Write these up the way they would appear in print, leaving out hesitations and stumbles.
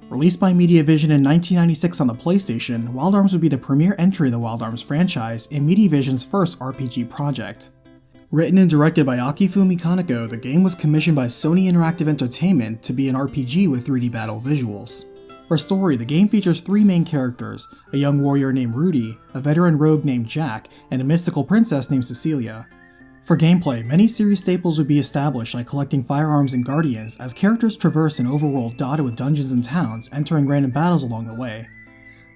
Released by Mediavision in 1996 on the PlayStation, Wild Arms would be the premier entry of the Wild Arms franchise and Mediavision's first RPG project. Written and directed by Akifumi Kaneko, the game was commissioned by Sony Interactive Entertainment to be an RPG with 3D battle visuals. For story, the game features three main characters, a young warrior named Rudy, a veteran rogue named Jack, and a mystical princess named Cecilia. For gameplay, many series staples would be established like collecting firearms and guardians as characters traverse an overworld dotted with dungeons and towns, entering random battles along the way.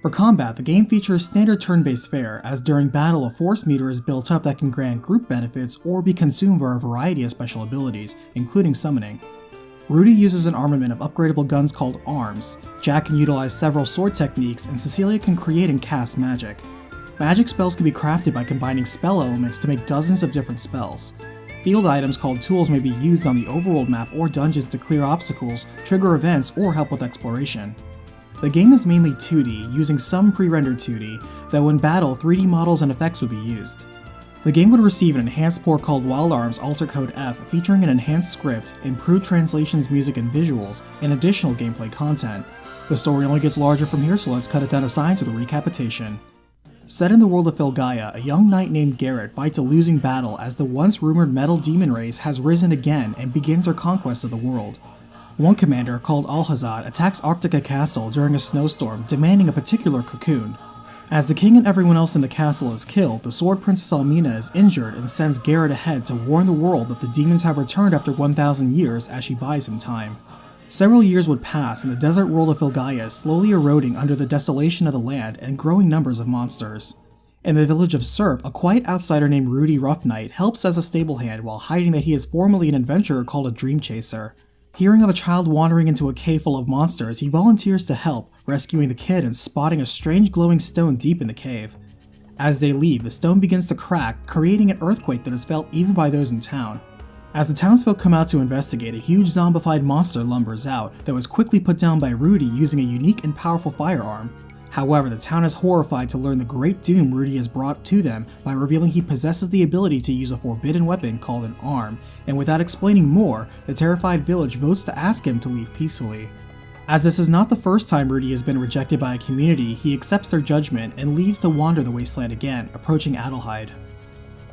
For combat, the game features standard turn-based fare, as during battle a force meter is built up that can grant group benefits or be consumed for a variety of special abilities, including summoning. Rudy uses an armament of upgradable guns called arms, Jack can utilize several sword techniques, and Cecilia can create and cast magic. Magic spells can be crafted by combining spell elements to make dozens of different spells. Field items called tools may be used on the overworld map or dungeons to clear obstacles, trigger events, or help with exploration. The game is mainly 2D, using some pre-rendered 2D, though in battle 3D models and effects would be used. The game would receive an enhanced port called Wild Arms Alter Code F, featuring an enhanced script, improved translations, music, and visuals, and additional gameplay content. The story only gets larger from here, so let's cut it down to size with a recapitation. Set in the world of Filgaia, a young knight named Garrett fights a losing battle as the once rumored metal demon race has risen again and begins their conquest of the world. One commander, called Alhazad, attacks Arctica Castle during a snowstorm, demanding a particular cocoon. As the king and everyone else in the castle is killed, the sword princess Almina is injured and sends Garrett ahead to warn the world that the demons have returned after 1,000 years as she buys him time. Several years would pass and the desert world of Filgaia is slowly eroding under the desolation of the land and growing numbers of monsters. In the village of Serp, a quiet outsider named Rudy Roughnight helps as a stable hand while hiding that he is formerly an adventurer called a dream chaser. Hearing of a child wandering into a cave full of monsters, he volunteers to help, rescuing the kid and spotting a strange glowing stone deep in the cave. As they leave, the stone begins to crack, creating an earthquake that is felt even by those in town. As the townsfolk come out to investigate, a huge zombified monster lumbers out that was quickly put down by Rudy using a unique and powerful firearm. However, the town is horrified to learn the great doom Rudy has brought to them by revealing he possesses the ability to use a forbidden weapon called an arm, and without explaining more, the terrified village votes to ask him to leave peacefully. As this is not the first time Rudy has been rejected by a community, he accepts their judgment and leaves to wander the wasteland again, approaching Adelhide.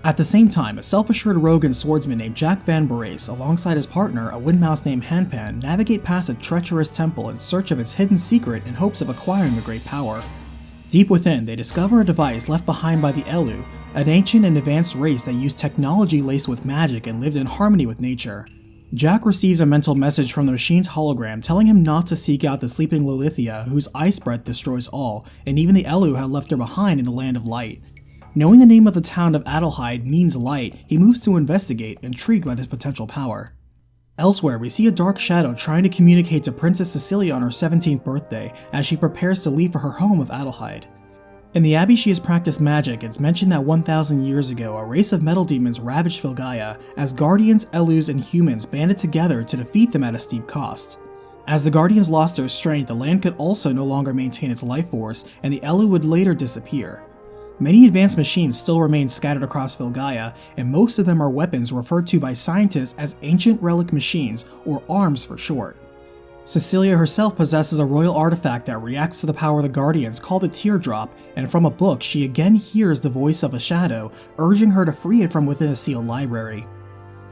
At the same time, a self-assured rogue and swordsman named Jack Van Berace, alongside his partner, a wind mouse named Hanpan, navigate past a treacherous temple in search of its hidden secret in hopes of acquiring a great power. Deep within, they discover a device left behind by the Elu, an ancient and advanced race that used technology laced with magic and lived in harmony with nature. Jack receives a mental message from the machine's hologram telling him not to seek out the sleeping Lilithia, whose ice breath destroys all, and even the Elu had left her behind in the Land of Light. Knowing the name of the town of Adelhide means light, he moves to investigate, intrigued by this potential power. Elsewhere, we see a dark shadow trying to communicate to Princess Cecilia on her 17th birthday as she prepares to leave for her home of Adelhide. In the abbey she has practiced magic, it's mentioned that 1,000 years ago a race of metal demons ravaged Filgaia as guardians, Elus, and humans banded together to defeat them at a steep cost. As the guardians lost their strength, the land could also no longer maintain its life force, and the Elu would later disappear. Many advanced machines still remain scattered across Filgaia, and most of them are weapons referred to by scientists as ancient relic machines, or arms for short. Cecilia herself possesses a royal artifact that reacts to the power of the Guardians called the Teardrop, and from a book she again hears the voice of a shadow, urging her to free it from within a sealed library.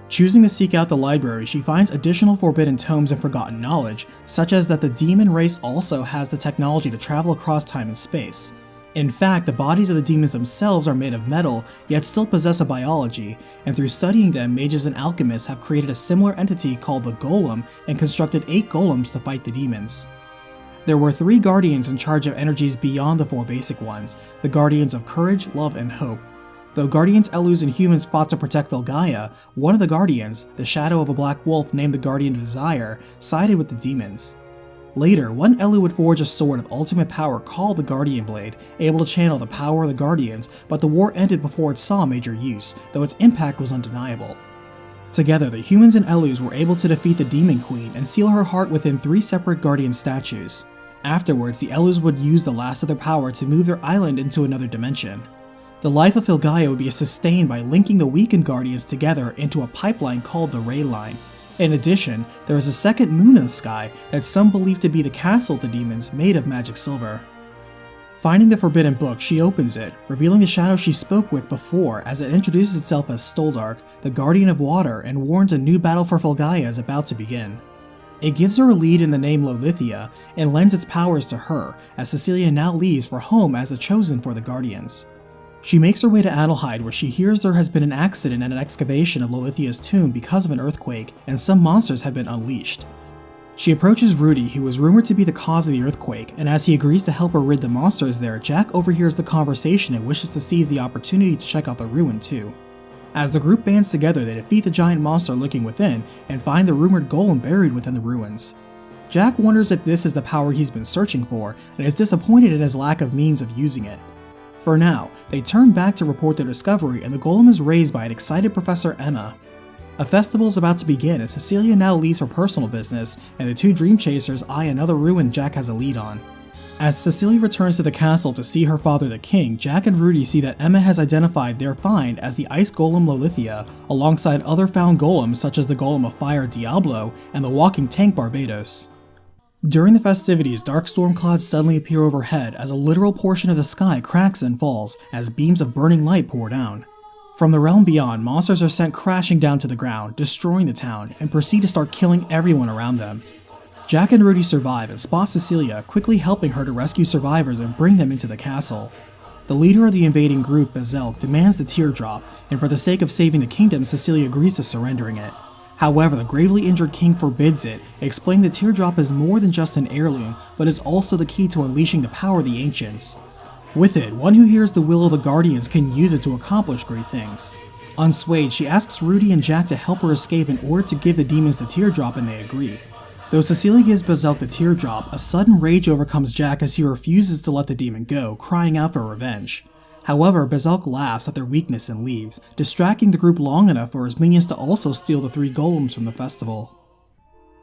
Choosing to seek out the library, she finds additional forbidden tomes and forgotten knowledge, such as that the demon race also has the technology to travel across time and space. In fact, the bodies of the demons themselves are made of metal, yet still possess a biology, and through studying them, mages and alchemists have created a similar entity called the Golem and constructed 8 golems to fight the demons. There were 3 guardians in charge of energies beyond the 4 basic ones, the guardians of courage, love, and hope. Though guardians, Elus, and humans fought to protect Filgaia, one of the guardians, the shadow of a black wolf named the Guardian of Desire, sided with the demons. Later, one Elu would forge a sword of ultimate power called the Guardian Blade, able to channel the power of the Guardians, but the war ended before it saw major use, though its impact was undeniable. Together, the humans and Elus were able to defeat the Demon Queen and seal her heart within 3 separate Guardian statues. Afterwards, the Elus would use the last of their power to move their island into another dimension. The life of Filgaia would be sustained by linking the weakened Guardians together into a pipeline called the rayline. In addition, there is a second moon in the sky that some believe to be the castle of the demons made of magic silver. Finding the forbidden book, she opens it, revealing the shadow she spoke with before as it introduces itself as Stoldark, the guardian of water, and warns a new battle for Filgaia is about to begin. It gives her a lead in the name Lolithia and lends its powers to her, as Cecilia now leaves for home as the chosen for the Guardians. She makes her way to Adelhide, where she hears there has been an accident and an excavation of Lolithia's tomb because of an earthquake, and some monsters have been unleashed. She approaches Rudy, who is rumored to be the cause of the earthquake, and as he agrees to help her rid the monsters there, Jack overhears the conversation and wishes to seize the opportunity to check out the ruin too. As the group bands together, they defeat the giant monster lurking within and find the rumored golem buried within the ruins. Jack wonders if this is the power he's been searching for, and is disappointed at his lack of means of using it. For now, they turn back to report their discovery, and the golem is raised by an excited Professor Emma. A festival is about to begin, and Cecilia now leaves for personal business, and the two dream chasers eye another ruin Jack has a lead on. As Cecilia returns to the castle to see her father the king, Jack and Rudy see that Emma has identified their find as the ice golem Lolithia, alongside other found golems such as the golem of fire Diablo and the walking tank Barbados. During the festivities, dark storm clouds suddenly appear overhead as a literal portion of the sky cracks and falls as beams of burning light pour down. From the realm beyond, monsters are sent crashing down to the ground, destroying the town, and proceed to start killing everyone around them. Jack and Rudy survive and spot Cecilia, quickly helping her to rescue survivors and bring them into the castle. The leader of the invading group, Bezelk, demands the teardrop, and for the sake of saving the kingdom, Cecilia agrees to surrendering it. However, the gravely injured king forbids it, explaining the teardrop is more than just an heirloom, but is also the key to unleashing the power of the ancients. With it, one who hears the will of the Guardians can use it to accomplish great things. Unswayed, she asks Rudy and Jack to help her escape in order to give the demons the teardrop, and they agree. Though Cecilia gives Bezelk the teardrop, a sudden rage overcomes Jack as he refuses to let the demon go, crying out for revenge. However, Bezelk laughs at their weakness and leaves, distracting the group long enough for his minions to also steal the three golems from the festival.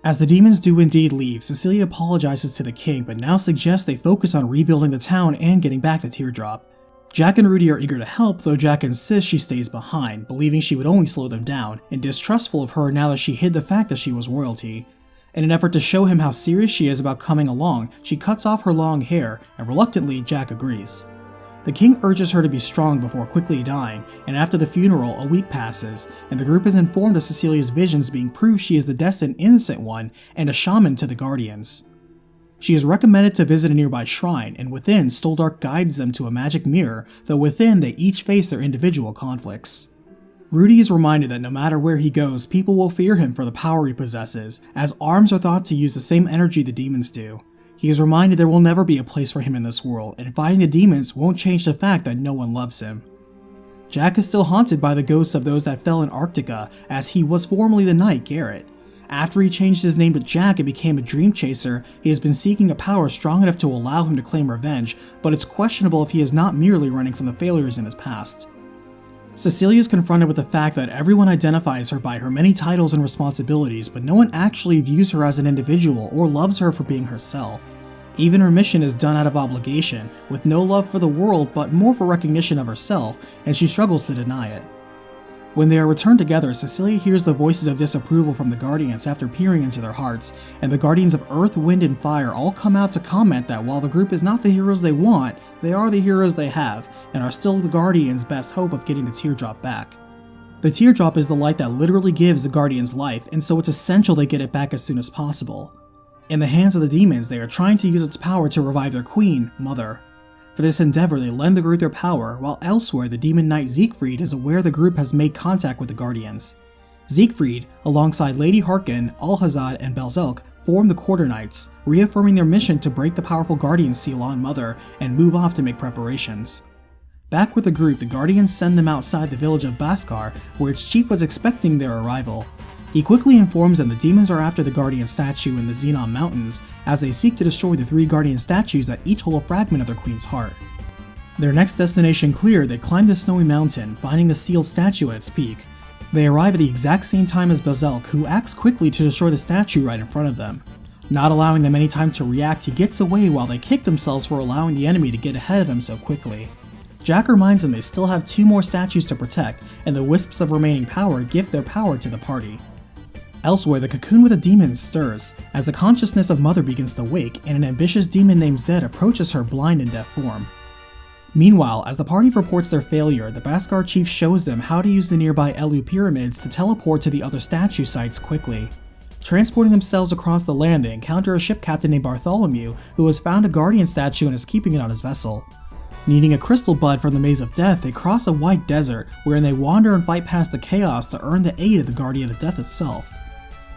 As the demons do indeed leave, Cecilia apologizes to the king but now suggests they focus on rebuilding the town and getting back the teardrop. Jack and Rudy are eager to help, though Jack insists she stays behind, believing she would only slow them down, and distrustful of her now that she hid the fact that she was royalty. In an effort to show him how serious she is about coming along, she cuts off her long hair, and reluctantly, Jack agrees. The king urges her to be strong before quickly dying, and after the funeral, a week passes, and the group is informed of Cecilia's visions being proof she is the destined innocent one and a shaman to the Guardians. She is recommended to visit a nearby shrine, and within, Stoldark guides them to a magic mirror, though within they each face their individual conflicts. Rudy is reminded that no matter where he goes, people will fear him for the power he possesses, as arms are thought to use the same energy the demons do. He is reminded there will never be a place for him in this world, and fighting the demons won't change the fact that no one loves him. Jack is still haunted by the ghosts of those that fell in Arctica, as he was formerly the knight Garrett. After he changed his name to Jack and became a dream chaser, he has been seeking a power strong enough to allow him to claim revenge, but it's questionable if he is not merely running from the failures in his past. Cecilia is confronted with the fact that everyone identifies her by her many titles and responsibilities, but no one actually views her as an individual or loves her for being herself. Even her mission is done out of obligation, with no love for the world but more for recognition of herself, and she struggles to deny it. When they are returned together, Cecilia hears the voices of disapproval from the Guardians after peering into their hearts, and the Guardians of Earth, Wind, and Fire all come out to comment that while the group is not the heroes they want, they are the heroes they have, and are still the Guardians' best hope of getting the teardrop back. The teardrop is the light that literally gives the Guardians life, and so it's essential they get it back as soon as possible. In the hands of the demons, they are trying to use its power to revive their queen, Mother. For this endeavor, they lend the group their power, while elsewhere the demon knight Siegfried is aware the group has made contact with the Guardians. Siegfried, alongside Lady Harken, Alhazad, and Bezelk, form the Quarter Knights, reaffirming their mission to break the powerful Guardians' seal on Mother and move off to make preparations. Back with the group, the Guardians send them outside the village of Baskar, where its chief was expecting their arrival. He quickly informs them the demons are after the Guardian statue in the Xenon Mountains, as they seek to destroy the three Guardian statues that each hold a fragment of their queen's heart. Their next destination cleared, they climb the snowy mountain, finding the sealed statue at its peak. They arrive at the exact same time as Bezelk, who acts quickly to destroy the statue right in front of them. Not allowing them any time to react, he gets away while they kick themselves for allowing the enemy to get ahead of them so quickly. Jack reminds them they still have 2 more statues to protect, and the wisps of remaining power gift their power to the party. Elsewhere, the cocoon with a demon stirs, as the consciousness of Mother begins to wake and an ambitious demon named Zed approaches her blind and deaf form. Meanwhile, as the party reports their failure, the Bhaskar chief shows them how to use the nearby Elu pyramids to teleport to the other statue sites quickly. Transporting themselves across the land, they encounter a ship captain named Bartholomew, who has found a guardian statue and is keeping it on his vessel. Needing a crystal bud from the Maze of Death, they cross a white desert, wherein they wander and fight past the chaos to earn the aid of the Guardian of Death itself.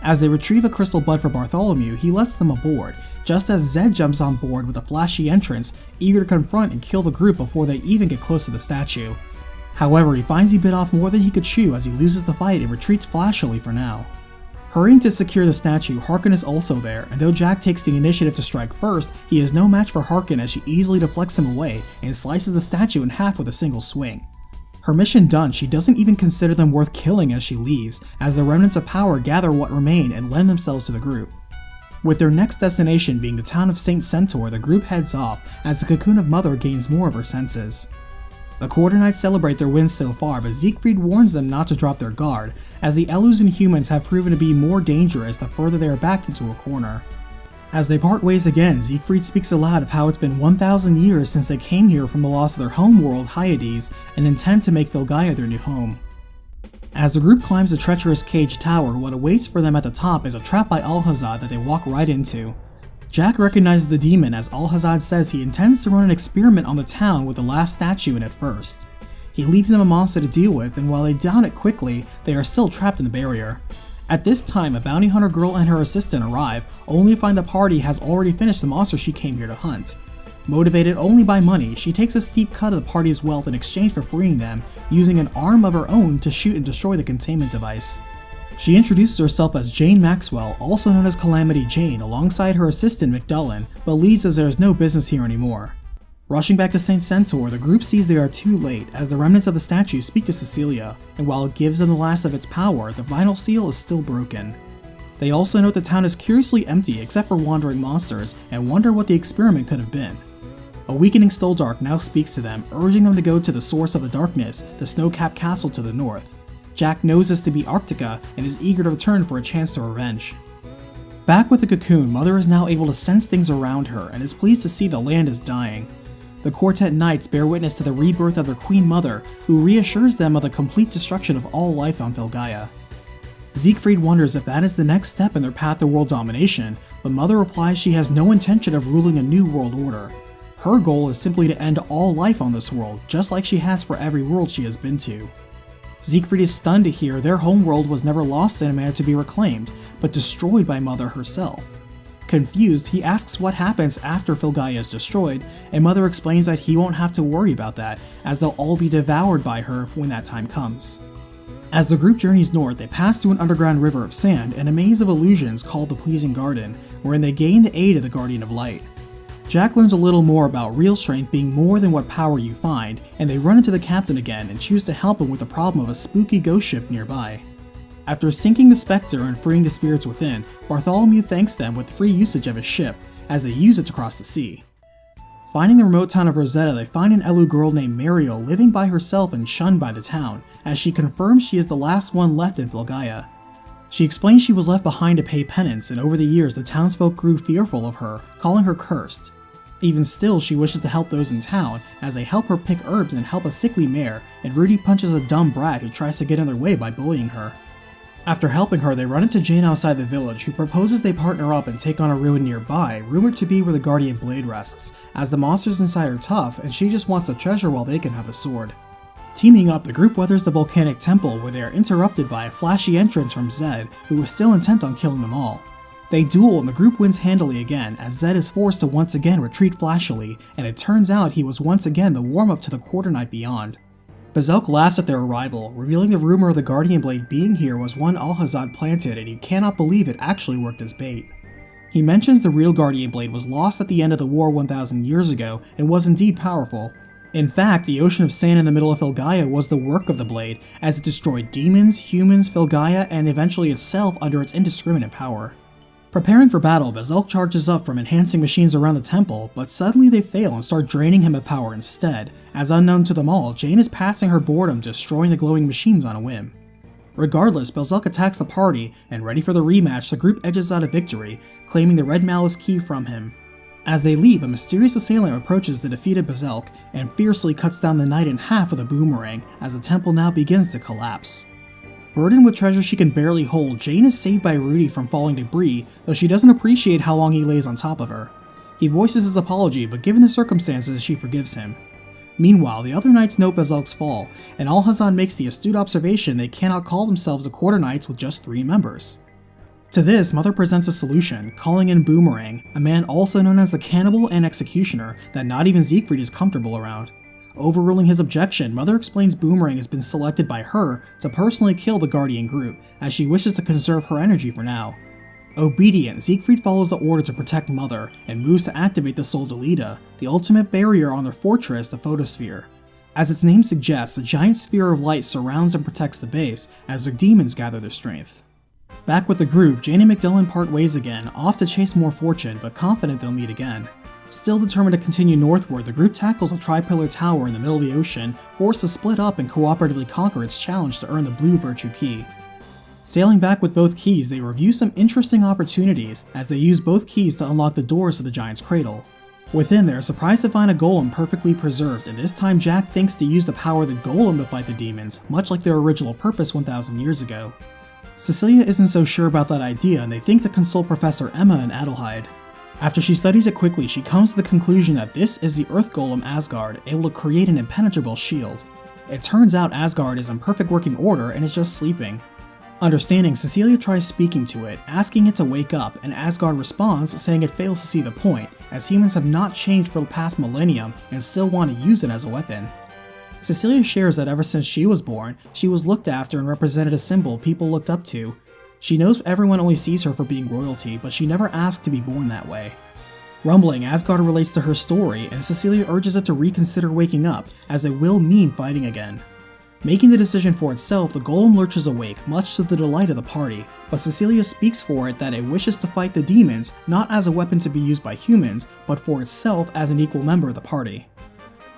As they retrieve a crystal bud for Bartholomew, he lets them aboard, just as Zed jumps on board with a flashy entrance, eager to confront and kill the group before they even get close to the statue. However, he finds he bit off more than he could chew as he loses the fight and retreats flashily for now. Hurrying to secure the statue, Harken is also there, and though Jack takes the initiative to strike first, he is no match for Harken as she easily deflects him away and slices the statue in half with a single swing. Her mission done, she doesn't even consider them worth killing as she leaves, as the remnants of power gather what remain and lend themselves to the group. With their next destination being the town of St. Centaur, the group heads off as the cocoon of Mother gains more of her senses. The Quarter Knights celebrate their wins so far, but Siegfried warns them not to drop their guard, as the Elus and humans have proven to be more dangerous the further they are backed into a corner. As they part ways again, Siegfried speaks aloud of how it's been 1,000 years since they came here from the loss of their home world, Hyades, and intend to make Filgaia their new home. As the group climbs the treacherous cage tower, what awaits for them at the top is a trap by Alhazad that they walk right into. Jack recognizes the demon as Alhazad says he intends to run an experiment on the town with the last statue in it first. He leaves them a monster to deal with, and while they down it quickly, they are still trapped in the barrier. At this time, a bounty hunter girl and her assistant arrive, only to find the party has already finished the monster she came here to hunt. Motivated only by money, she takes a steep cut of the party's wealth in exchange for freeing them, using an arm of her own to shoot and destroy the containment device. She introduces herself as Jane Maxwell, also known as Calamity Jane, alongside her assistant McDullen, but leaves as there is no business here anymore. Rushing back to St. Centaur, the group sees they are too late, as the remnants of the statue speak to Cecilia, and while it gives them the last of its power, the vinyl seal is still broken. They also note the town is curiously empty except for wandering monsters, and wonder what the experiment could have been. A weakening Stoldark now speaks to them, urging them to go to the source of the darkness, the snow-capped castle to the north. Jack knows this to be Arctica, and is eager to return for a chance to revenge. Back with the cocoon, Mother is now able to sense things around her, and is pleased to see the land is dying. The Quartet Knights bear witness to the rebirth of their Queen Mother, who reassures them of the complete destruction of all life on Filgaia. Siegfried wonders if that is the next step in their path to world domination, but Mother replies she has no intention of ruling a new world order. Her goal is simply to end all life on this world, just like she has for every world she has been to. Siegfried is stunned to hear their homeworld was never lost in a manner to be reclaimed, but destroyed by Mother herself. Confused, he asks what happens after Filgaia is destroyed, and Mother explains that he won't have to worry about that, as they'll all be devoured by her when that time comes. As the group journeys north, they pass through an underground river of sand and a maze of illusions called the Pleasing Garden, wherein they gain the aid of the Guardian of Light. Jack learns a little more about real strength being more than what power you find, and they run into the captain again and choose to help him with the problem of a spooky ghost ship nearby. After sinking the Spectre and freeing the spirits within, Bartholomew thanks them with free usage of his ship, as they use it to cross the sea. Finding the remote town of Rosetta, they find an Elu girl named Mariel living by herself and shunned by the town, as she confirms she is the last one left in Filgaia. She explains she was left behind to pay penance, and over the years the townsfolk grew fearful of her, calling her cursed. Even still, she wishes to help those in town, as they help her pick herbs and help a sickly mare, and Rudy punches a dumb brat who tries to get in their way by bullying her. After helping her, they run into Jane outside the village, who proposes they partner up and take on a ruin nearby, rumored to be where the Guardian Blade rests, as the monsters inside are tough and she just wants the treasure while they can have the sword. Teaming up, the group weathers the volcanic temple, where they are interrupted by a flashy entrance from Zed, who is still intent on killing them all. They duel and the group wins handily again, as Zed is forced to once again retreat flashily, and it turns out he was once again the warm-up to the Quarter Knight beyond. Bazzelk laughs at their arrival, revealing the rumor of the Guardian Blade being here was one Alhazad planted, and he cannot believe it actually worked as bait. He mentions the real Guardian Blade was lost at the end of the war 1,000 years ago, and was indeed powerful. In fact, the ocean of sand in the middle of Filgaia was the work of the blade, as it destroyed demons, humans, Filgaia, and eventually itself under its indiscriminate power. Preparing for battle, Bazzelk charges up from enhancing machines around the temple, but suddenly they fail and start draining him of power instead, as unknown to them all, Jane is passing her boredom destroying the glowing machines on a whim. Regardless, Belzec attacks the party, and ready for the rematch, the group edges out a victory, claiming the Red Malice key from him. As they leave, a mysterious assailant approaches the defeated Belzec and fiercely cuts down the knight in half with a boomerang as the temple now begins to collapse. Burdened with treasure she can barely hold, Jane is saved by Rudy from falling debris, though she doesn't appreciate how long he lays on top of her. He voices his apology, but given the circumstances, she forgives him. Meanwhile, the other knights note Belzec's fall, and Alhazad makes the astute observation they cannot call themselves a quarter knights with just 3 members. To this, Mother presents a solution, calling in Boomerang, a man also known as the Cannibal and Executioner that not even Siegfried is comfortable around. Overruling his objection, Mother explains Boomerang has been selected by her to personally kill the Guardian group, as she wishes to conserve her energy for now. Obedient, Siegfried follows the order to protect Mother, and moves to activate the Sol Delita, the ultimate barrier on their fortress, the photosphere. As its name suggests, a giant sphere of light surrounds and protects the base, as their demons gather their strength. Back with the group, Jane and McDillon part ways again, off to chase more fortune, but confident they'll meet again. Still determined to continue northward, the group tackles a tri-pillar tower in the middle of the ocean, forced to split up and cooperatively conquer its challenge to earn the Blue Virtue Key. Sailing back with both keys, they review some interesting opportunities, as they use both keys to unlock the doors to the Giant's Cradle. Within, they are surprised to find a golem perfectly preserved, and this time Jack thinks to use the power of the golem to fight the demons, much like their original purpose 1,000 years ago. Cecilia isn't so sure about that idea, and they think to consult Professor Emma and Adelhide. After she studies it quickly, she comes to the conclusion that this is the Earth Golem Asgard, able to create an impenetrable shield. It turns out Asgard is in perfect working order and is just sleeping. Understanding, Cecilia tries speaking to it, asking it to wake up, and Asgard responds saying it fails to see the point, as humans have not changed for the past millennium and still want to use it as a weapon. Cecilia shares that ever since she was born, she was looked after and represented a symbol people looked up to. She knows everyone only sees her for being royalty, but she never asked to be born that way. Rumbling, Asgard relates to her story, and Cecilia urges it to reconsider waking up, as it will mean fighting again. Making the decision for itself, the golem lurches awake, much to the delight of the party, but Cecilia speaks for it that it wishes to fight the demons, not as a weapon to be used by humans, but for itself as an equal member of the party.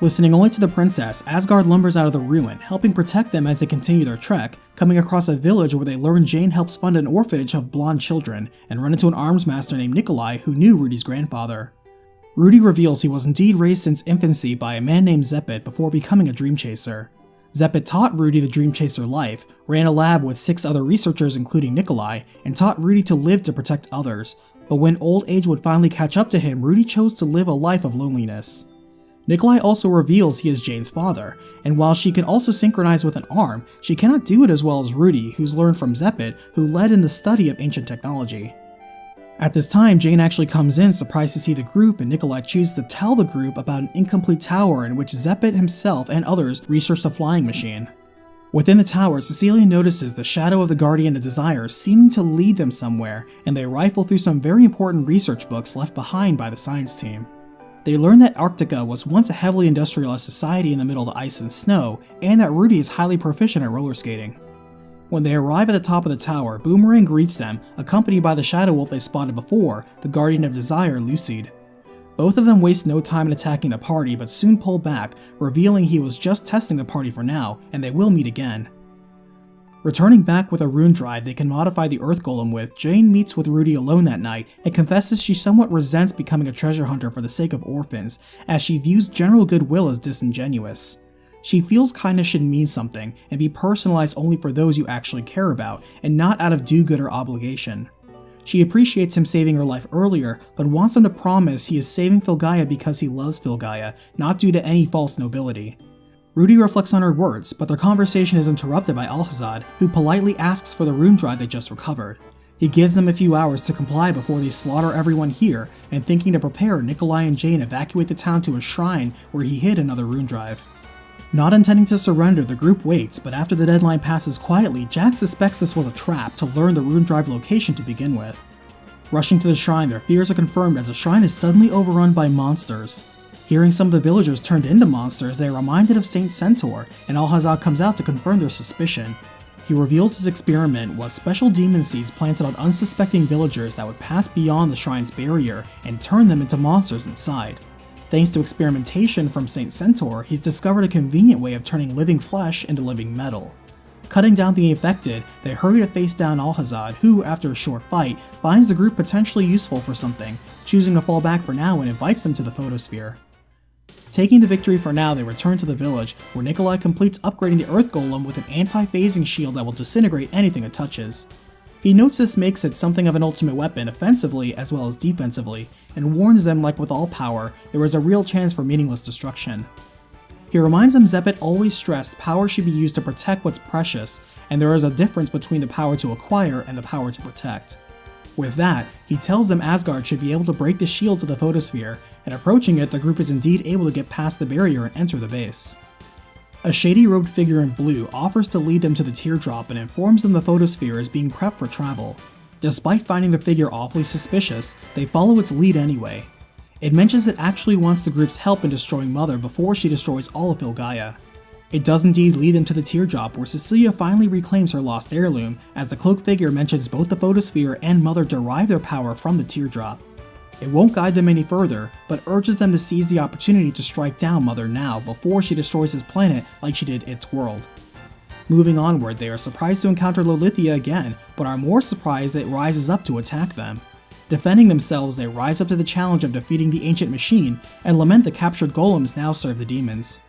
Listening only to the princess, Asgard lumbers out of the ruin, helping protect them as they continue their trek, coming across a village where they learn Jane helps fund an orphanage of blonde children, and run into an arms master named Nikolai who knew Rudy's grandfather. Rudy reveals he was indeed raised since infancy by a man named Zeppet before becoming a dream chaser. Zeppet taught Rudy the dream chaser life, ran a lab with 6 other researchers including Nikolai, and taught Rudy to live to protect others, but when old age would finally catch up to him, Rudy chose to live a life of loneliness. Nikolai also reveals he is Jane's father, and while she can also synchronize with an arm, she cannot do it as well as Rudy, who's learned from Zeppet, who led in the study of ancient technology. At this time, Jane actually comes in surprised to see the group, and Nikolai chooses to tell the group about an incomplete tower in which Zeppet himself and others researched a flying machine. Within the tower, Cecilia notices the shadow of the Guardian of Desire seeming to lead them somewhere, and they rifle through some very important research books left behind by the science team. They learn that Arctica was once a heavily industrialized society in the middle of the ice and snow, and that Rudy is highly proficient at roller skating. When they arrive at the top of the tower, Boomerang greets them, accompanied by the Shadow Wolf they spotted before, the Guardian of Desire, Lucid. Both of them waste no time in attacking the party, but soon pull back, revealing he was just testing the party for now, and they will meet again. Returning back with a rune drive they can modify the Earth Golem with, Jane meets with Rudy alone that night and confesses she somewhat resents becoming a treasure hunter for the sake of orphans, as she views general goodwill as disingenuous. She feels kindness should mean something and be personalized only for those you actually care about, and not out of do-gooder obligation. She appreciates him saving her life earlier, but wants him to promise he is saving Filgaia because he loves Filgaia, not due to any false nobility. Rudy reflects on her words, but their conversation is interrupted by Alhazad, who politely asks for the rune drive they just recovered. He gives them a few hours to comply before they slaughter everyone here, and thinking to prepare, Nikolai and Jane evacuate the town to a shrine where he hid another rune drive. Not intending to surrender, the group waits, but after the deadline passes quietly, Jack suspects this was a trap to learn the rune drive location to begin with. Rushing to the shrine, their fears are confirmed as the shrine is suddenly overrun by monsters. Hearing some of the villagers turned into monsters, they are reminded of Saint Centaur, and Alhazad comes out to confirm their suspicion. He reveals his experiment was special demon seeds planted on unsuspecting villagers that would pass beyond the shrine's barrier and turn them into monsters inside. Thanks to experimentation from Saint Centaur, he's discovered a convenient way of turning living flesh into living metal. Cutting down the infected, they hurry to face down Alhazad, who, after a short fight, finds the group potentially useful for something, choosing to fall back for now and invites them to the photosphere. Taking the victory for now, they return to the village, where Nikolai completes upgrading the Earth Golem with an anti-phasing shield that will disintegrate anything it touches. He notes this makes it something of an ultimate weapon offensively as well as defensively, and warns them like with all power, there is a real chance for meaningless destruction. He reminds them Zepet always stressed power should be used to protect what's precious, and there is a difference between the power to acquire and the power to protect. With that, he tells them Asgard should be able to break the shield to the photosphere, and approaching it, the group is indeed able to get past the barrier and enter the base. A shady robed figure in blue offers to lead them to the teardrop and informs them the photosphere is being prepped for travel. Despite finding the figure awfully suspicious, they follow its lead anyway. It mentions it actually wants the group's help in destroying Mother before she destroys all of Filgaia. It does indeed lead them to the teardrop, where Cecilia finally reclaims her lost heirloom, as the cloaked figure mentions both the photosphere and Mother derive their power from the teardrop. It won't guide them any further, but urges them to seize the opportunity to strike down Mother now before she destroys his planet like she did its world. Moving onward, they are surprised to encounter Lolithia again, but are more surprised that it rises up to attack them. Defending themselves, they rise up to the challenge of defeating the ancient machine, and lament the captured golems now serve the demons.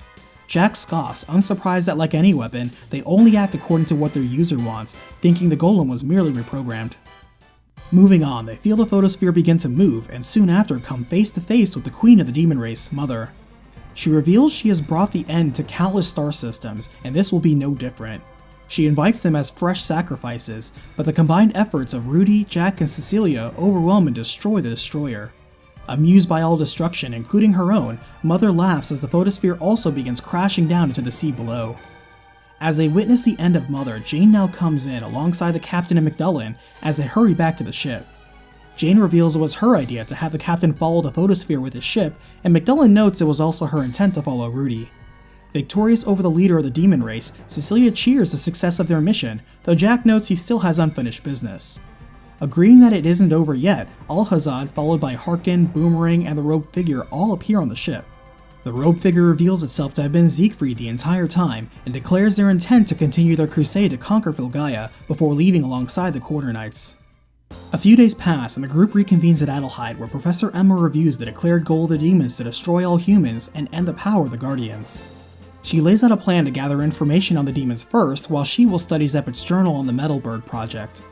Jack scoffs, unsurprised that like any weapon, they only act according to what their user wants, thinking the golem was merely reprogrammed. Moving on, they feel the photosphere begin to move, and soon after come face to face with the queen of the demon race, Mother. She reveals she has brought the end to countless star systems, and this will be no different. She invites them as fresh sacrifices, but the combined efforts of Rudy, Jack, and Cecilia overwhelm and destroy the destroyer. Amused by all destruction, including her own, Mother laughs as the photosphere also begins crashing down into the sea below. As they witness the end of Mother, Jane now comes in alongside the captain and McDullen as they hurry back to the ship. Jane reveals it was her idea to have the captain follow the photosphere with his ship, and McDullen notes it was also her intent to follow Rudy. Victorious over the leader of the demon race, Cecilia cheers the success of their mission, though Jack notes he still has unfinished business. Agreeing that it isn't over yet, Alhazad, followed by Harken, Boomerang, and the robed figure all appear on the ship. The robed figure reveals itself to have been Siegfried the entire time, and declares their intent to continue their crusade to conquer Filgaia before leaving alongside the Quarter Knights. A few days pass and the group reconvenes at Adelhide, where Professor Emma reviews the declared goal of the demons to destroy all humans and end the power of the Guardians. She lays out a plan to gather information on the demons first, while she will study Zepet's journal on the Metal Bird project.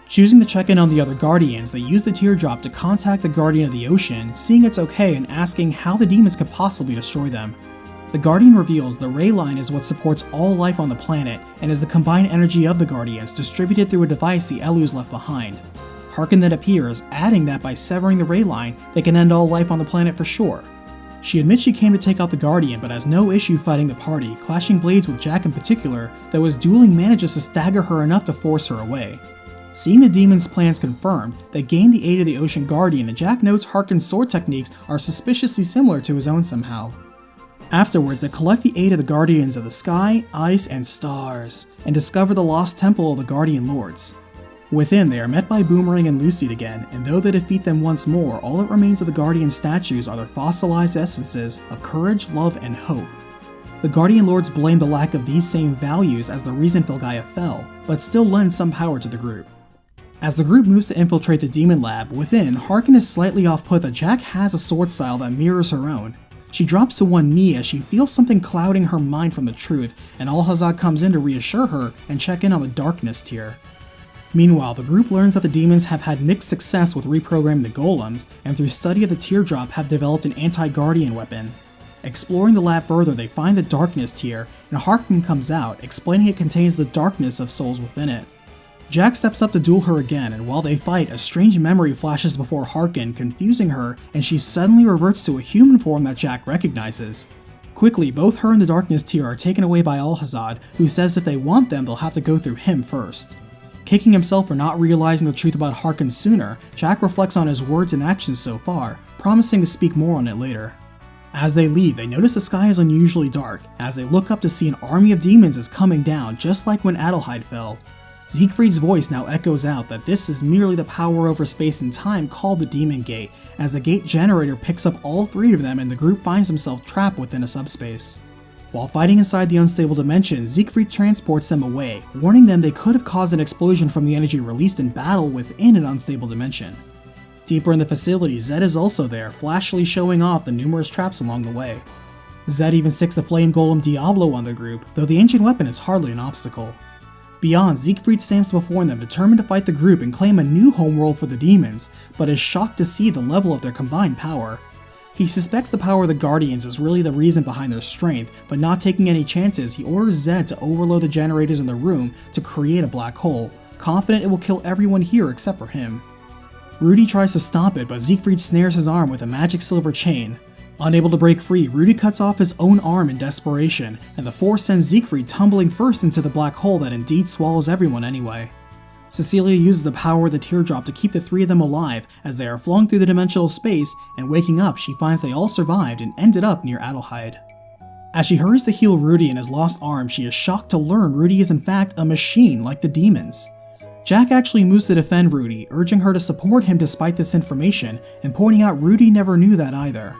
Choosing to check in on the other Guardians, they use the teardrop to contact the Guardian of the Ocean, seeing it's okay and asking how the demons could possibly destroy them. The Guardian reveals the rayline is what supports all life on the planet, and is the combined energy of the Guardians distributed through a device the Elus left behind. Harken then appears, adding that by severing the rayline, they can end all life on the planet for sure. She admits she came to take out the Guardian, but has no issue fighting the party, clashing blades with Jack in particular, though his dueling manages to stagger her enough to force her away. Seeing the demons' plans confirmed, they gain the aid of the Ocean Guardian, and Jack notes Harken's sword techniques are suspiciously similar to his own somehow. Afterwards, they collect the aid of the Guardians of the Sky, Ice, and Stars, and discover the lost temple of the Guardian Lords. Within, they are met by Boomerang and Lucid again, and though they defeat them once more, all that remains of the Guardian statues are their fossilized essences of courage, love, and hope. The Guardian Lords blame the lack of these same values as the reason Filgaia fell, but still lend some power to the group. As the group moves to infiltrate the demon lab, within, Harken is slightly off-put that Jack has a sword style that mirrors her own. She drops to one knee as she feels something clouding her mind from the truth, and Alhazad comes in to reassure her and check in on the darkness tier. Meanwhile, the group learns that the demons have had mixed success with reprogramming the golems, and through study of the teardrop have developed an anti-Guardian weapon. Exploring the lab further, they find the darkness tier, and Harken comes out, explaining it contains the darkness of souls within it. Jack steps up to duel her again, and while they fight, a strange memory flashes before Harken, confusing her, and she suddenly reverts to a human form that Jack recognizes. Quickly, both her and the darkness tier are taken away by Alhazad, who says if they want them, they'll have to go through him first. Kicking himself for not realizing the truth about Harken sooner, Jack reflects on his words and actions so far, promising to speak more on it later. As they leave, they notice the sky is unusually dark, as they look up to see an army of demons is coming down, just like when Adelhide fell. Siegfried's voice now echoes out that this is merely the power over space and time called the Demon Gate, as the gate generator picks up all three of them and the group finds himself trapped within a subspace. While fighting inside the unstable dimension, Siegfried transports them away, warning them they could have caused an explosion from the energy released in battle within an unstable dimension. Deeper in the facility, Zed is also there, flashily showing off the numerous traps along the way. Zed even sticks the flame golem Diablo on the group, though the ancient weapon is hardly an obstacle. Beyond, Siegfried stands before them, determined to fight the group and claim a new homeworld for the demons, but is shocked to see the level of their combined power. He suspects the power of the Guardians is really the reason behind their strength, but not taking any chances, he orders Zed to overload the generators in the room to create a black hole, confident it will kill everyone here except for him. Rudy tries to stop it, but Siegfried snares his arm with a magic silver chain. Unable to break free, Rudy cuts off his own arm in desperation, and the force sends Siegfried tumbling first into the black hole that indeed swallows everyone anyway. Cecilia uses the power of the teardrop to keep the three of them alive as they are flung through the dimensional space, and waking up she finds they all survived and ended up near Adelhide. As she hurries to heal Rudy in his lost arm, she is shocked to learn Rudy is in fact a machine like the demons. Jack actually moves to defend Rudy, urging her to support him despite this information, and pointing out Rudy never knew that either.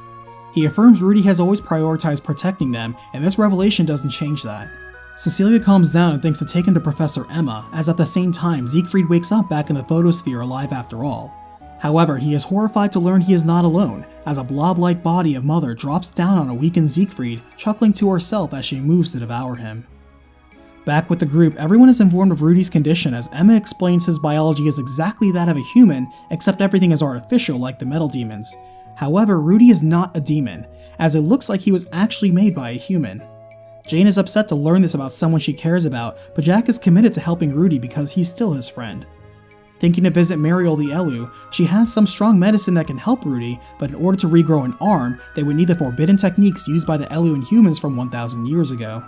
He affirms Rudy has always prioritized protecting them, and this revelation doesn't change that. Cecilia calms down and thinks to take him to Professor Emma, as at the same time Siegfried wakes up back in the photosphere alive after all. However, he is horrified to learn he is not alone, as a blob-like body of Mother drops down on a weakened Siegfried, chuckling to herself as she moves to devour him. Back with the group, everyone is informed of Rudy's condition as Emma explains his biology is exactly that of a human, except everything is artificial like the metal demons. However, Rudy is not a demon, as it looks like he was actually made by a human. Jane is upset to learn this about someone she cares about, but Jack is committed to helping Rudy because he's still his friend. Thinking to visit Mariel the Elu, she has some strong medicine that can help Rudy, but in order to regrow an arm, they would need the forbidden techniques used by the Elu and humans from 1,000 years ago.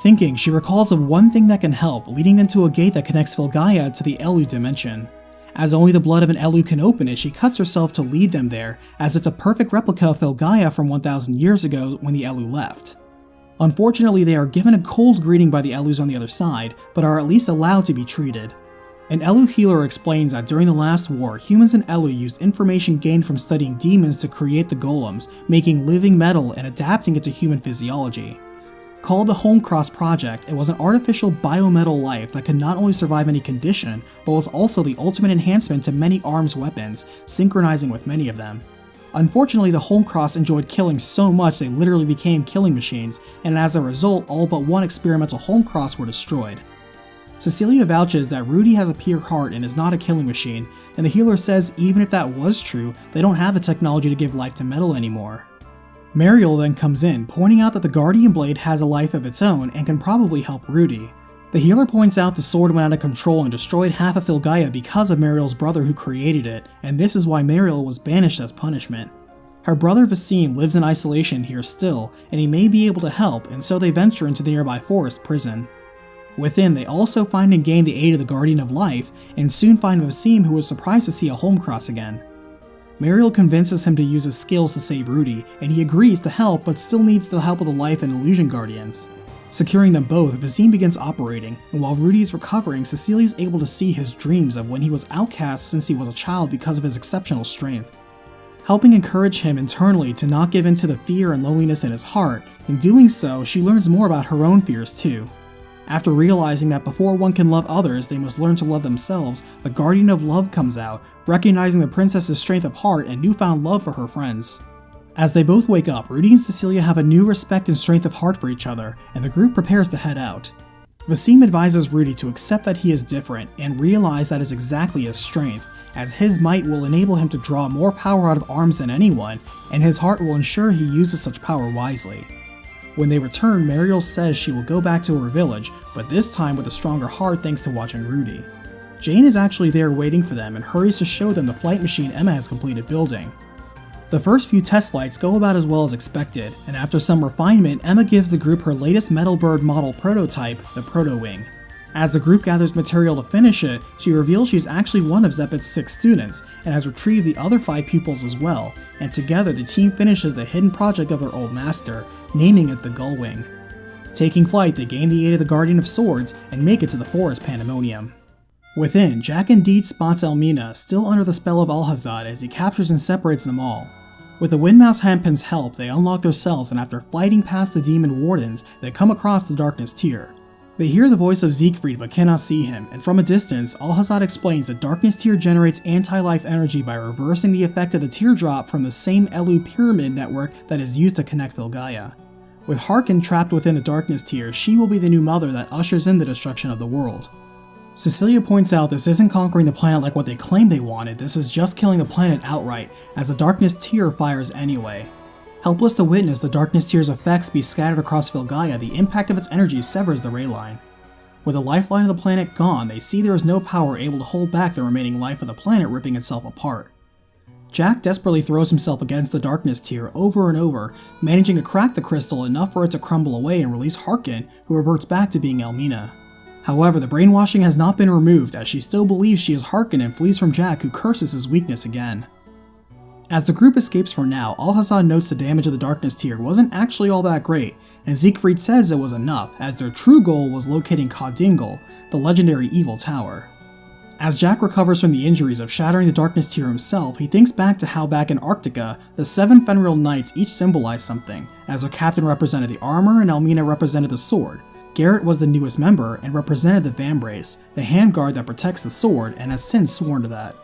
Thinking, she recalls of one thing that can help, leading them to a gate that connects Filgaia to the Elu dimension. As only the blood of an Elu can open it, she cuts herself to lead them there, as it's a perfect replica of Filgaia from 1,000 years ago when the Elu left. Unfortunately, they are given a cold greeting by the Elus on the other side, but are at least allowed to be treated. An Elu healer explains that during the last war, humans and Elu used information gained from studying demons to create the golems, making living metal and adapting it to human physiology. Called the Homecross Project, it was an artificial biometal life that could not only survive any condition, but was also the ultimate enhancement to many arms weapons, synchronizing with many of them. Unfortunately, the Homecross enjoyed killing so much they literally became killing machines, and as a result, all but one experimental Homecross were destroyed. Cecilia vouches that Rudy has a pure heart and is not a killing machine, and the healer says even if that was true, they don't have the technology to give life to metal anymore. Mariel then comes in, pointing out that the Guardian Blade has a life of its own and can probably help Rudy. The healer points out the sword went out of control and destroyed half of Filgaia because of Mariel's brother who created it, and this is why Mariel was banished as punishment. Her brother Vasim lives in isolation here still, and he may be able to help, and so they venture into the nearby forest prison. Within, they also find and gain the aid of the Guardian of Life, and soon find Vasim, who is surprised to see a Homecross again. Mariel convinces him to use his skills to save Rudy, and he agrees to help but still needs the help of the Life and Illusion Guardians. Securing them both, Vasim begins operating, and while Rudy is recovering, Cecilia is able to see his dreams of when he was outcast since he was a child because of his exceptional strength. Helping encourage him internally to not give in to the fear and loneliness in his heart, in doing so, she learns more about her own fears too. After realizing that before one can love others, they must learn to love themselves, the Guardian of Love comes out, recognizing the princess's strength of heart and newfound love for her friends. As they both wake up, Rudy and Cecilia have a new respect and strength of heart for each other, and the group prepares to head out. Vasim advises Rudy to accept that he is different and realize that is exactly his strength, as his might will enable him to draw more power out of arms than anyone, and his heart will ensure he uses such power wisely. When they return, Mariel says she will go back to her village, but this time with a stronger heart thanks to watching Rudy. Jane is actually there waiting for them and hurries to show them the flight machine Emma has completed building. The first few test flights go about as well as expected, and after some refinement, Emma gives the group her latest Metal Bird model prototype, the Proto-Wing. As the group gathers material to finish it, she reveals she's actually one of Zeppet's 6 students, and has retrieved the other 5 pupils as well, and together the team finishes the hidden project of their old master, naming it the Gullwing. Taking flight, they gain the aid of the Guardian of Swords, and make it to the forest pandemonium. Within, Jack indeed spots Elmina, still under the spell of Alhazad as he captures and separates them all. With the Windmouse Handpin's help, they unlock their cells, and after fighting past the demon wardens, they come across the Darkness Tier. They hear the voice of Siegfried but cannot see him, and from a distance, Alhazad explains that Darkness Tier generates anti-life energy by reversing the effect of the teardrop from the same Elu pyramid network that is used to connect Filgaia. With Harken trapped within the Darkness Tier, she will be the new mother that ushers in the destruction of the world. Cecilia points out this isn't conquering the planet like what they claimed they wanted, this is just killing the planet outright, as the Darkness Tier fires anyway. Helpless to witness the Darkness Tier's effects be scattered across Filgaia, the impact of its energy severs the rayline. With the lifeline of the planet gone, they see there is no power able to hold back the remaining life of the planet ripping itself apart. Jack desperately throws himself against the Darkness Tier over and over, managing to crack the crystal enough for it to crumble away and release Harken, who reverts back to being Elmina. However, the brainwashing has not been removed, as she still believes she is Harken and flees from Jack, who curses his weakness again. As the group escapes for now, Alhazad notes the damage of the Darkness Tier wasn't actually all that great, and Siegfried says it was enough, as their true goal was locating Caudingle, the legendary evil tower. As Jack recovers from the injuries of shattering the Darkness Tier himself, he thinks back to how back in Arctica, the 7 Fenrir Knights each symbolized something, as their captain represented the armor and Elmina represented the sword. Garrett was the newest member and represented the Vambrace, the handguard that protects the sword, and has since sworn to that.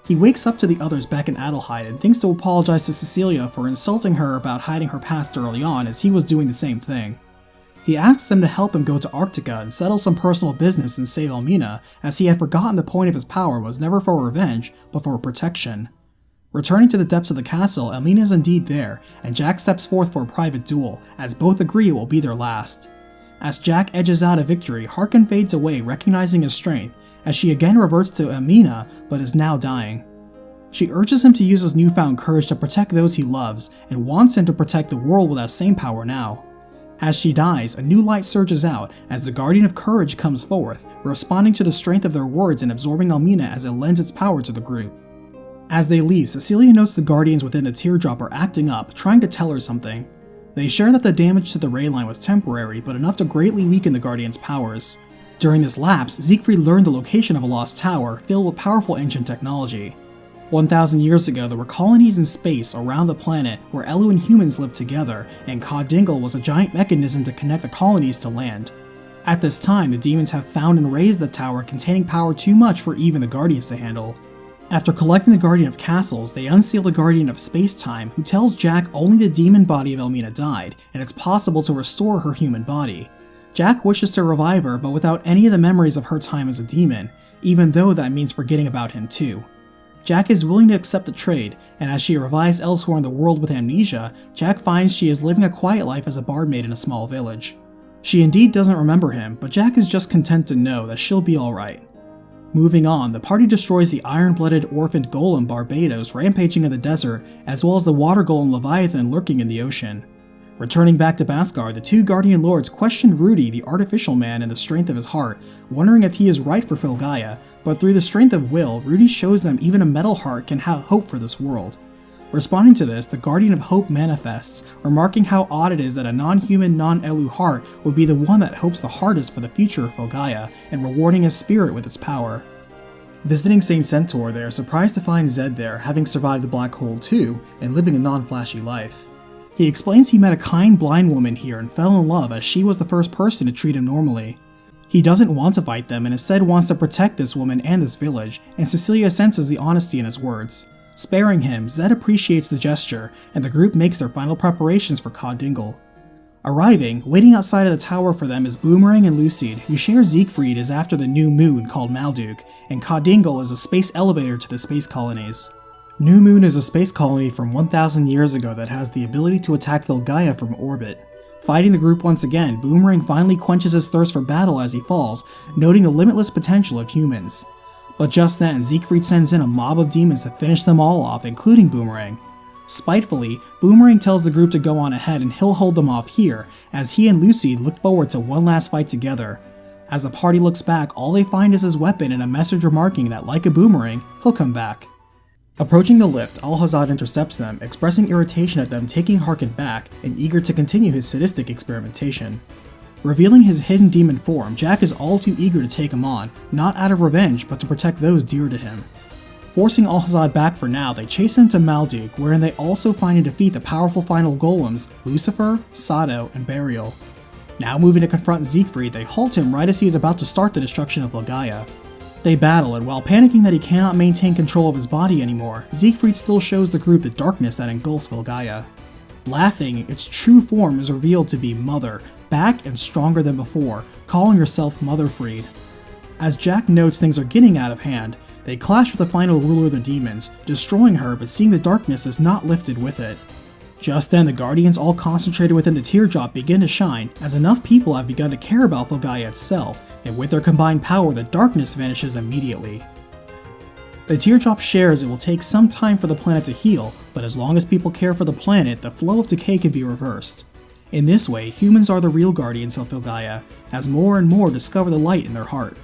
He wakes up to the others back in Adelhide and thinks to apologize to Cecilia for insulting her about hiding her past early on, as he was doing the same thing. He asks them to help him go to Arctica and settle some personal business and save Elmina, as he had forgotten the point of his power was never for revenge, but for protection. Returning to the depths of the castle, Elmina is indeed there, and Jack steps forth for a private duel, as both agree it will be their last. As Jack edges out a victory, Harken fades away, recognizing his strength, as she again reverts to Elmina, but is now dying. She urges him to use his newfound courage to protect those he loves, and wants him to protect the world with that same power now. As she dies, a new light surges out as the Guardian of Courage comes forth, responding to the strength of their words and absorbing Elmina as it lends its power to the group. As they leave, Cecilia notes the Guardians within the teardrop are acting up, trying to tell her something. They share that the damage to the rayline was temporary, but enough to greatly weaken the Guardian's powers. During this lapse, Siegfried learned the location of a lost tower filled with powerful ancient technology. 1,000 years ago, there were colonies in space around the planet where Elu and humans lived together, and Caudingle was a giant mechanism to connect the colonies to land. At this time, the demons have found and raised the tower, containing power too much for even the Guardians to handle. After collecting the Guardian of Castles, they unseal the Guardian of Space-Time, who tells Jack only the demon body of Elmina died, and it's possible to restore her human body. Jack wishes to revive her, but without any of the memories of her time as a demon, even though that means forgetting about him too. Jack is willing to accept the trade, and as she revives elsewhere in the world with amnesia, Jack finds she is living a quiet life as a bardmaid in a small village. She indeed doesn't remember him, but Jack is just content to know that she'll be alright. Moving on, the party destroys the iron-blooded orphaned golem Barbados rampaging in the desert, as well as the water golem Leviathan lurking in the ocean. Returning back to Baskar, the two Guardian Lords question Rudy, the artificial man, and the strength of his heart, wondering if he is right for Filgaia, but through the strength of will, Rudy shows them even a metal heart can have hope for this world. Responding to this, the Guardian of Hope manifests, remarking how odd it is that a non-human, non-Elu heart would be the one that hopes the hardest for the future of Filgaia, and rewarding his spirit with its power. Visiting Saint Centaur, they are surprised to find Zed there, having survived the black hole too, and living a non-flashy life. He explains he met a kind blind woman here and fell in love as she was the first person to treat him normally. He doesn't want to fight them and instead wants to protect this woman and this village, and Cecilia senses the honesty in his words. Sparing him, Zed appreciates the gesture, and the group makes their final preparations for Caudingle. Arriving, waiting outside of the tower for them is Boomerang and Lucid, who share Siegfried is after the new moon called Malduk, and Caudingle is a space elevator to the space colonies. New Moon is a space colony from 1,000 years ago that has the ability to attack Filgaia from orbit. Fighting the group once again, Boomerang finally quenches his thirst for battle as he falls, noting the limitless potential of humans. But just then, Siegfried sends in a mob of demons to finish them all off, including Boomerang. Spitefully, Boomerang tells the group to go on ahead and he'll hold them off here, as he and Lucid look forward to one last fight together. As the party looks back, all they find is his weapon and a message remarking that, like a boomerang, he'll come back. Approaching the lift, Alhazad intercepts them, expressing irritation at them taking Harken back and eager to continue his sadistic experimentation. Revealing his hidden demon form, Jack is all too eager to take him on, not out of revenge but to protect those dear to him. Forcing Alhazad back for now, they chase him to Malduk, wherein they also find and defeat the powerful final golems Lucifer, Sado, and Burial. Now moving to confront Siegfried, they halt him right as he is about to start the destruction of Filgaia. They battle, and while panicking that he cannot maintain control of his body anymore, Siegfried still shows the group the darkness that engulfs Filgaia. Laughing, its true form is revealed to be Mother, back and stronger than before, calling herself Motherfried. As Jack notes things are getting out of hand, they clash with the final ruler of the demons, destroying her but seeing the darkness is not lifted with it. Just then the Guardians all concentrated within the teardrop begin to shine, as enough people have begun to care about Filgaia itself, and with their combined power the darkness vanishes immediately. The teardrop shares it will take some time for the planet to heal, but as long as people care for the planet, the flow of decay can be reversed. In this way, humans are the real guardians of Filgaia, as more and more discover the light in their heart.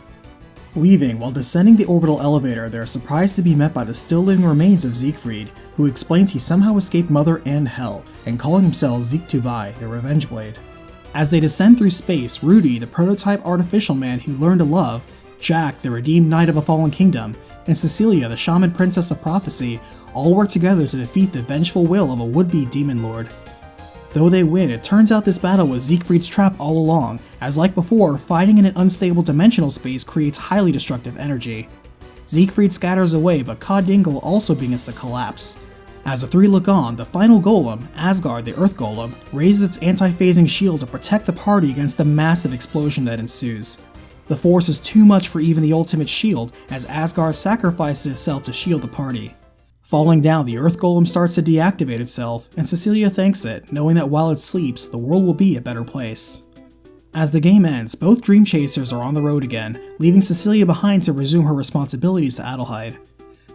Leaving, while descending the orbital elevator, they are surprised to be met by the still living remains of Siegfried, who explains he somehow escaped Mother and Hell, and calling himself Siegtuvai, the Revenge Blade. As they descend through space, Rudy, the prototype artificial man who learned to love, Jack, the redeemed knight of a fallen kingdom, and Cecilia, the shaman princess of prophecy, all work together to defeat the vengeful will of a would-be demon lord. Though they win, it turns out this battle was Siegfried's trap all along, as like before, fighting in an unstable dimensional space creates highly destructive energy. Siegfried scatters away, but Kaddingle also begins to collapse. As the three look on, the final golem, Asgard the Earth Golem, raises its anti-phasing shield to protect the party against the massive explosion that ensues. The force is too much for even the ultimate shield, as Asgard sacrifices itself to shield the party. Falling down, the Earth Golem starts to deactivate itself, and Cecilia thanks it, knowing that while it sleeps, the world will be a better place. As the game ends, both Dream Chasers are on the road again, leaving Cecilia behind to resume her responsibilities to Adelhide.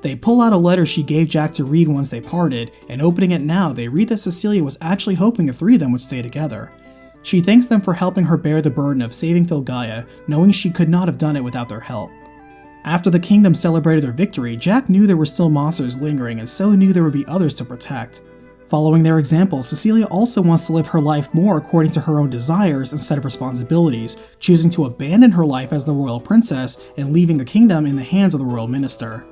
They pull out a letter she gave Jack to read once they parted, and opening it now, they read that Cecilia was actually hoping the three of them would stay together. She thanks them for helping her bear the burden of saving Filgaia, knowing she could not have done it without their help. After the kingdom celebrated their victory, Jack knew there were still monsters lingering and so knew there would be others to protect. Following their example, Cecilia also wants to live her life more according to her own desires instead of responsibilities, choosing to abandon her life as the royal princess and leaving the kingdom in the hands of the royal minister.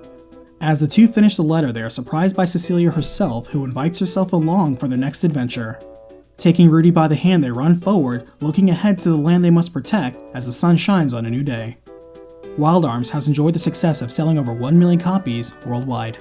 As the two finish the letter, they are surprised by Cecilia herself, who invites herself along for their next adventure. Taking Rudy by the hand, they run forward, looking ahead to the land they must protect as the sun shines on a new day. Wild Arms has enjoyed the success of selling over 1 million copies worldwide.